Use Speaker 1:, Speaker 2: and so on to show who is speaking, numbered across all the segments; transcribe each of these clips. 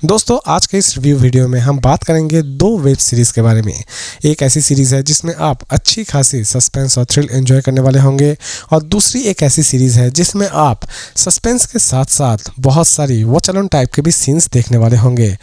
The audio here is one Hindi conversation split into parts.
Speaker 1: दोस्तों आज के इस रिव्यू वीडियो में हम बात करेंगे दो वेब सीरीज़ के बारे में। एक ऐसी सीरीज़ है जिसमें आप अच्छी खासी सस्पेंस और थ्रिल एंजॉय करने वाले होंगे, और दूसरी एक ऐसी सीरीज़ है जिसमें आप सस्पेंस के साथ साथ बहुत सारी वॉच अलोन टाइप के भी सीन्स देखने वाले होंगे।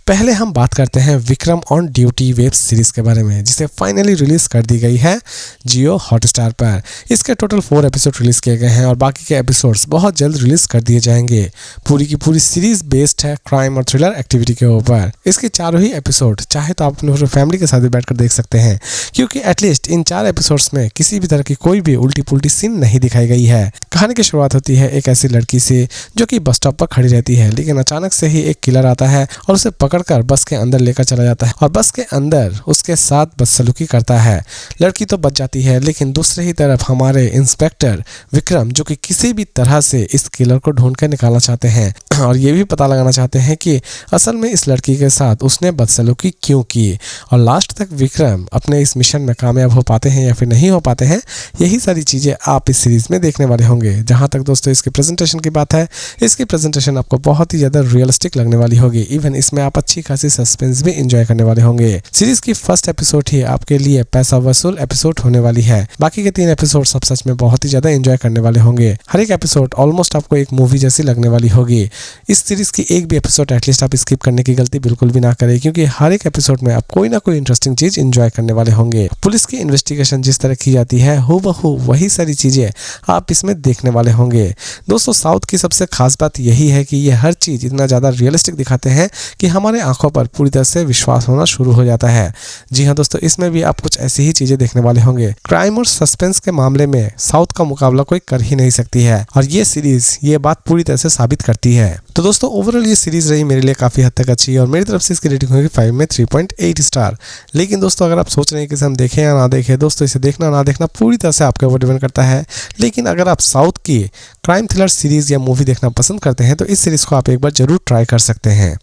Speaker 1: पहले हम बात करते हैं Vikram on duty web series के बारे में, जिसे फाइनली रिलीज़ कर दी गई है जियो हॉटस्टार पर। इसके टोटल 4 एपिसोड रिलीज़ किए गए हैं और बाकी के एपिसोड्स बहुत जल्द रिलीज़ कर दिए जाएंगे। पूरी की पूरी सीरीज़ बेस्ड है क्राइम और थ्रिलर एक्टिविटी के ऊपर। इसके चारों ही एपिसोड चाहे तो आप अपने फैमिली के साथ भी बैठकर देख सकते हैं, क्योंकि एटलीस्ट इन 4 एपिसोड्स में किसी भी तरह की कोई भी उल्टी पुल्टी सीन नहीं दिखाई गई है। कहानी की शुरुआत होती है एक ऐसी लड़की से जो कि बस स्टॉप पर खड़ी रहती है, लेकिन अचानक से ही एक किलर आता है और उसे पकड़कर बस के अंदर लेकर चला जाता है और बस के अंदर उसके साथ बदसलूकी करता है। लड़की तो बच जाती है, लेकिन दूसरे ही तरफ हमारे इंस्पेक्टर विक्रम जो कि किसी भी तरह से इस किलर को ढूंढ कर निकालना चाहते हैं और ये भी पता लगाना चाहते हैं कि असल में इस लड़की के साथ उसने बदसलूकी क्यों की। और लास्ट तक विक्रम अपने इस मिशन में कामयाब हो पाते हैं या फिर नहीं हो पाते हैं, यही सारी चीज़ें आप इस सीरीज़ में देखने वाले होंगे। जहाँ तक दोस्तों इसकी प्रेजेंटेशन की बात है, इसकी प्रेजेंटेशन आपको बहुत ही ज़्यादा रियलिस्टिक लगने वाली होगी। इवन इसमें आप अच्छी खासी सस्पेंस भी एंजॉय करने वाले होंगे। सीरीज की फर्स्ट एपिसोड ही आपके लिए पैसा वसूल एपिसोड होने वाली है। बाकी के 3 एपिसोड सब सच में बहुत ही ज्यादा एंजॉय करने वाले होंगे। हर एक एपिसोड ऑलमोस्ट आपको एक मूवी जैसी लगने वाली होगी। इस सीरीज की एक भी एपिसोड एटलीस्ट आप स्किप करने की गलती बिल्कुल भी ना करें, क्योंकि हर एक एपिसोड में आप कोई ना कोई इंटरेस्टिंग चीज एंजॉय करने वाले होंगे। पुलिस की इन्वेस्टिगेशन जिस तरह की जाती है हूबहू वही सारी चीजें आप इसमें देखने वाले होंगे। दोस्तों साउथ की सबसे खास बात यही है कि ये हर चीज इतना ज्यादा रियलिस्टिक दिखाते हैं कि हमारे आंखों पर पूरी तरह से विश्वास होना शुरू हो जाता है। जी हाँ दोस्तों, इसमें भी आप कुछ ऐसी ही चीजें देखने वाले होंगे। क्राइम और सस्पेंस के मामले में साउथ का मुकाबला कोई कर ही नहीं सकती है, और ये सीरीज ये बात पूरी तरह से साबित करती है। तो दोस्तों ओवरऑल ये सीरीज रही मेरे लिए काफी हद तक अच्छी, और मेरी तरफ से इसकी रेटिंग होगी 5 में 3.8 स्टार। लेकिन दोस्तों अगर आप सोच रहे हैं कि इसे हम देखें या ना देखें, दोस्तों इसे देखना ना देखना पूरी तरह से आपके ऊपर डिपेंड करता है। लेकिन अगर आप साउथ की क्राइम थ्रिलर सीरीज या मूवी देखना पसंद करते हैं तो इस सीरीज को आप एक बार जरूर ट्राई कर सकते हैं।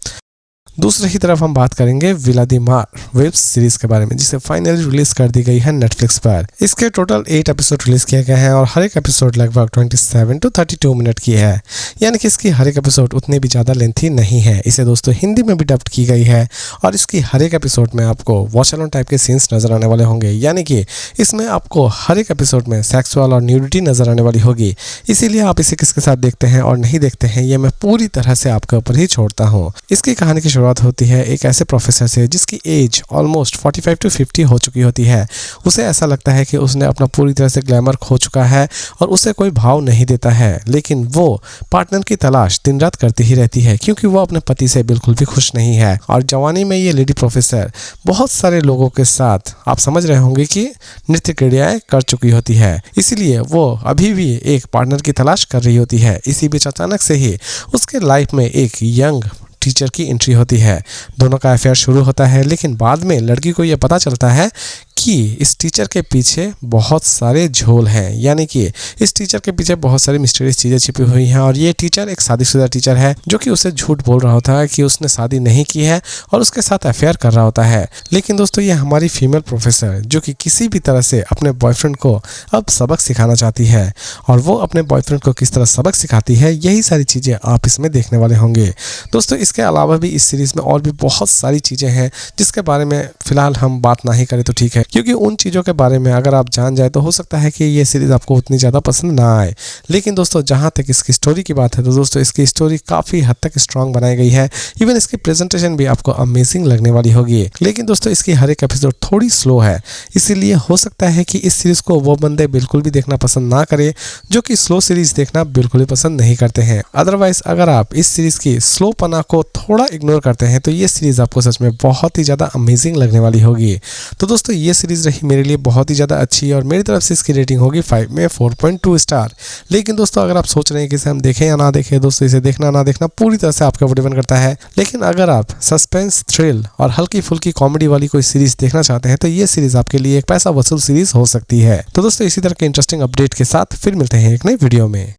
Speaker 1: दूसरी ही तरफ हम बात करेंगे व्लादिमीर वेब सीरीज के बारे में, जिसे फाइनली रिलीज कर दी गई है नेटफ्लिक्स पर। इसके टोटल 8 एपिसोड रिलीज किए गए हैं और हर एक एपिसोड लगभग 27 to 32 मिनट की है, यानी कि इसकी हर एक एपिसोड उतनी भी ज़्यादा लेंथी नहीं है। इसे दोस्तों हिंदी में भी डब्ड की गई है और इसकी हर एक एपिसोड में आपको वॉच अलोन टाइप के सीन्स नजर आने वाले होंगे, यानी कि इसमें आपको हर एक एपिसोड में सेक्सुअल और न्यूडिटी नजर आने वाली होगी। इसीलिए आप इसे किसके साथ देखते हैं और नहीं देखते हैं ये मैं पूरी तरह से आपके ऊपर ही छोड़ता हूँ। इसकी कहानी की शुरुआत होती है एक ऐसे प्रोफेसर से जिसकी एज ऑलमोस्ट 45 to 50 हो चुकी होती है। उसे ऐसा लगता है कि उसने अपना पूरी तरह से ग्लैमर खो चुका है और उसे कोई भाव नहीं देता है, लेकिन वो पार्टनर की तलाश दिन रात करती ही रहती है, क्योंकि वो अपने पति से बिल्कुल भी खुश नहीं है। और जवानी में ये लेडी प्रोफेसर बहुत सारे लोगों के साथ आप समझ रहे होंगे कि नृत्य क्रियाएं कर चुकी होती है, इसीलिए वो अभी भी एक पार्टनर की तलाश कर रही होती है। इसी बीच अचानक से ही उसके लाइफ में एक यंग टीचर की एंट्री होती है। दोनों का अफेयर शुरू होता है, लेकिन बाद में लड़की को यह पता चलता है कि इस टीचर के पीछे बहुत सारे झोल हैं, यानी कि इस टीचर के पीछे बहुत सारी मिस्टीरियस चीज़ें छिपी हुई हैं। और ये टीचर एक शादीशुदा टीचर है जो कि उसे झूठ बोल रहा होता है कि उसने शादी नहीं की है और उसके साथ अफेयर कर रहा होता है। लेकिन दोस्तों ये हमारी फीमेल प्रोफेसर जो कि किसी भी तरह से अपने बॉयफ्रेंड को अब सबक सिखाना चाहती है, और वो अपने बॉयफ्रेंड को किस तरह सबक सिखाती है यही सारी चीज़ें आप इसमें देखने वाले होंगे। दोस्तों इसके अलावा भी इस सीरीज़ में और भी बहुत सारी चीज़ें हैं जिसके बारे में फ़िलहाल हम बात ना ही करें तो ठीक है, क्योंकि उन चीज़ों के बारे में अगर आप जान जाए तो हो सकता है कि ये सीरीज़ आपको उतनी ज़्यादा पसंद ना आए। लेकिन दोस्तों जहाँ तक इसकी स्टोरी की बात है तो दोस्तों इसकी स्टोरी काफ़ी हद तक स्ट्रॉन्ग बनाई गई है। इवन इसकी प्रेजेंटेशन भी आपको अमेजिंग लगने वाली होगी। लेकिन दोस्तों इसकी हर एक एपिसोड थोड़ी स्लो है, इसीलिए हो सकता है कि इस सीरीज़ को वो बंदे बिल्कुल भी देखना पसंद ना करें जो कि स्लो सीरीज़ देखना बिल्कुल भी पसंद नहीं करते हैं। अदरवाइज अगर आप इस सीरीज़ की स्लो पना को थोड़ा इग्नोर करते हैं तो ये सीरीज़ आपको सच में बहुत ही ज़्यादा अमेजिंग लगने वाली होगी। तो दोस्तों ये सीरीज़ रही मेरे लिए बहुत ही ज़्यादा अच्छी, और मेरी तरफ से इसकी रेटिंग होगी 5 में 4.2 स्टार। लेकिन दोस्तों अगर आप सोच रहे हैं कि इसे हम देखें या ना देखें, दोस्तों इसे देखना ना देखना पूरी तरह से आपके ऊपर डिपेंड करता है। लेकिन अगर आप सस्पेंस, थ्रिल और हल्की फुल्की कॉमेडी वाली कोई सीरीज़ देखना चाहते हैं तो ये सीरीज़ आपके लिए एक पैसा वसूल सीरीज़ हो सकती है। तो दोस्तों इसी तरह के इंटरेस्टिंग अपडेट के साथ फिर मिलते हैं एक नई वीडियो में।